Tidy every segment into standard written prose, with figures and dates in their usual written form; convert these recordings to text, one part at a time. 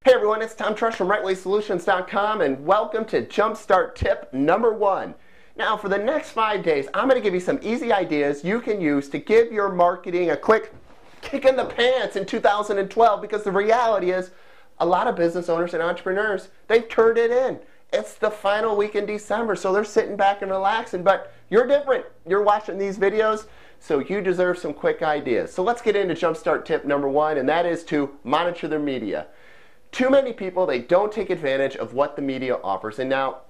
Hey everyone, it's Tom Trush from RightWaySolutions.com and welcome to Jumpstart tip number 1. Now for the next 5 days, I'm going to give you some easy ideas you can use to give your marketing a quick kick in the pants in 2012, because the reality is a lot of business owners and entrepreneurs, they've turned it in. It's the final week in December, so they're sitting back and relaxing, but you're different. You're watching these videos, so you deserve some quick ideas. So let's get into Jumpstart tip number 1, and that is to monitor their media. Too many people, they don't take advantage of what the media offers. And now,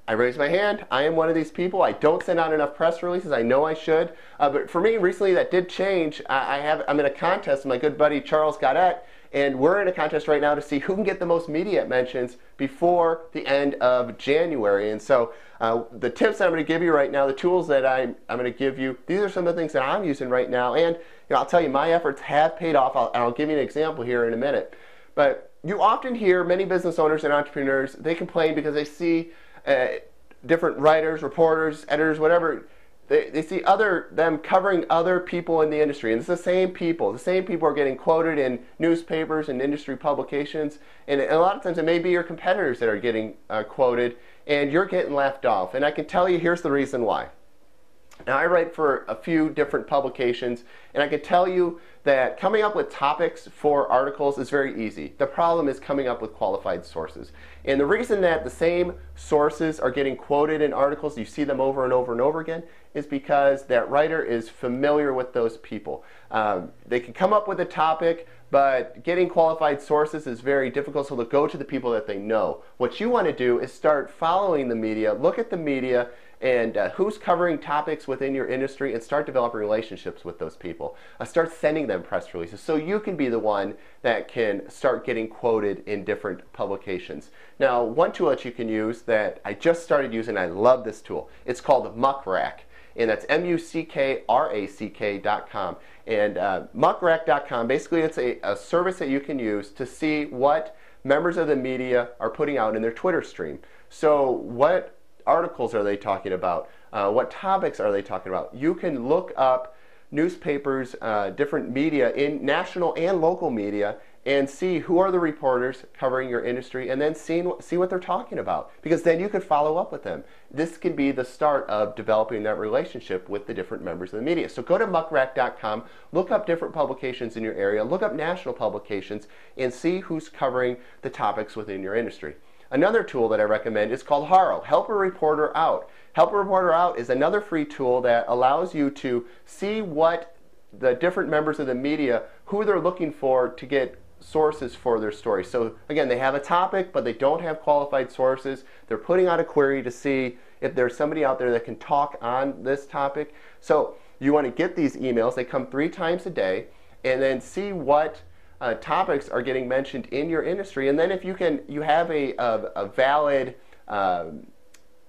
I raise my hand. I am one of these people. I don't send out enough press releases. I know I should. But for me, recently, that did change. I'm in a contest with my good buddy Charles Goddett, and we're in a contest right now to see who can get the most media mentions before the end of January. And so the tips that I'm going to give you right now, the tools that I'm going to give you, these are some of the things that I'm using right now. And I'll tell you, my efforts have paid off. I'll give you an example here in a minute. But you often hear many business owners and entrepreneurs, they complain because they see different writers, reporters, editors, whatever, they see them covering other people in the industry. And it's the same people. The same people are getting quoted in newspapers and industry publications. And a lot of times it may be your competitors that are getting quoted, and you're getting left off. And I can tell you, here's the reason why. Now, I write for a few different publications, and I can tell you that coming up with topics for articles is very easy. The problem is coming up with qualified sources. And the reason that the same sources are getting quoted in articles, you see them over and over and over again, is because that writer is familiar with those people. They can come up with a topic, but getting qualified sources is very difficult, so they'll go to the people that they know. What you want to do is start following the media, look at the media, and who's covering topics within your industry, and start developing relationships with those people. Start sending them press releases so you can be the one that can start getting quoted in different publications. Now, one tool that you can use that I just started using, I love this tool. It's called Muckrack, and that's muckrack.com. And muckrack.com, basically it's a service that you can use to see what members of the media are putting out in their Twitter stream. So what articles are they talking about? What topics are they talking about? You can look up newspapers, different media, in national and local media, and see who are the reporters covering your industry, and then see what they're talking about, because then you can follow up with them. This can be the start of developing that relationship with the different members of the media. So go to muckrack.com, look up different publications in your area, look up national publications, and see who's covering the topics within your industry. Another tool that I recommend is called Haro, Help a Reporter Out. Help a Reporter Out is another free tool that allows you to see what the different members of the media, who they're looking for to get sources for their story. So again, they have a topic, but they don't have qualified sources. They're putting out a query to see if there's somebody out there that can talk on this topic. So you want to get these emails. They come 3 times a day, and then see what topics are getting mentioned in your industry. And then if you have a valid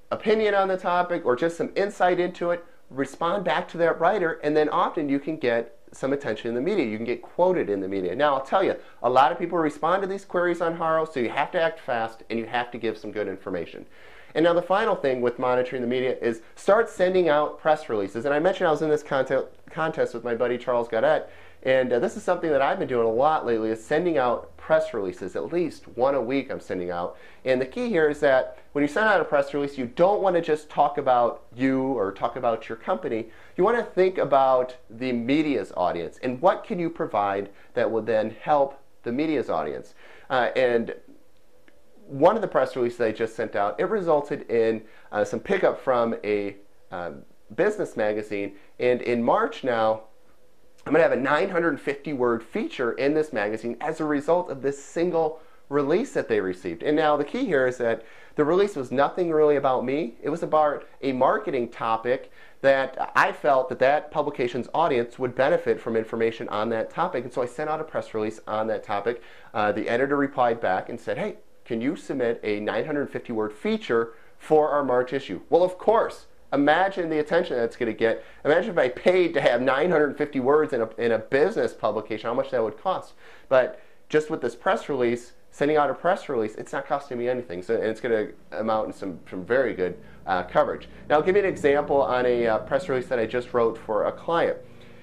opinion on the topic, or just some insight into it, respond back to that writer, and then often you can get some attention in the media. You can get quoted in the media. Now, I'll tell you, a lot of people respond to these queries on Haro, so you have to act fast and you have to give some good information. And now the final thing with monitoring the media is start sending out press releases. And I mentioned I was in this contest with my buddy Charles Goddett, and this is something that I've been doing a lot lately, is sending out press releases. At least one a week I'm sending out. And the key here is that when you send out a press release, you don't want to just talk about you or talk about your company. You want to think about the media's audience, and what can you provide that will then help the media's audience. And one of the press releases I just sent out, it resulted in some pickup from a business magazine. And in March now, I'm going to have a 950-word feature in this magazine as a result of this single release that they received. And now the key here is that the release was nothing really about me. It was about a marketing topic that I felt that publication's audience would benefit from information on that topic. And so I sent out a press release on that topic. The editor replied back and said, hey, can you submit a 950-word feature for our March issue? Well, of course. Imagine the attention that's going to get. Imagine if I paid to have 950 words in a business publication, how much that would cost. But just with this press release, sending out a press release, it's not costing me anything. So, and it's going to amount in some very good coverage. Now, I'll give you an example on a press release that I just wrote for a client.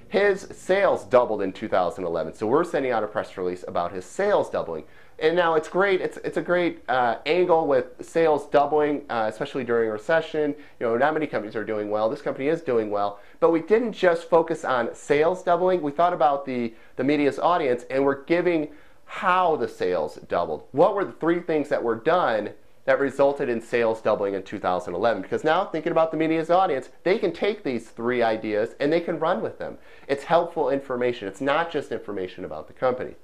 His sales doubled in 2011, so we're sending out a press release about his sales doubling. And now it's great. It's a great angle with sales doubling, especially during a recession. You know, not many companies are doing well. This company is doing well. But we didn't just focus on sales doubling. We thought about the media's audience, and we're giving how the sales doubled. What were the 3 things that were done that resulted in sales doubling in 2011? Because now, thinking about the media's audience, they can take these 3 ideas and they can run with them. It's helpful information. It's not just information about the company.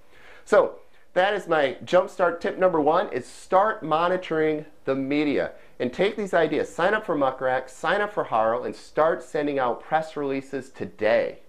So that is my Jumpstart tip number 1, is start monitoring the media. And take these ideas, sign up for Muckrack, sign up for Haro, and start sending out press releases today.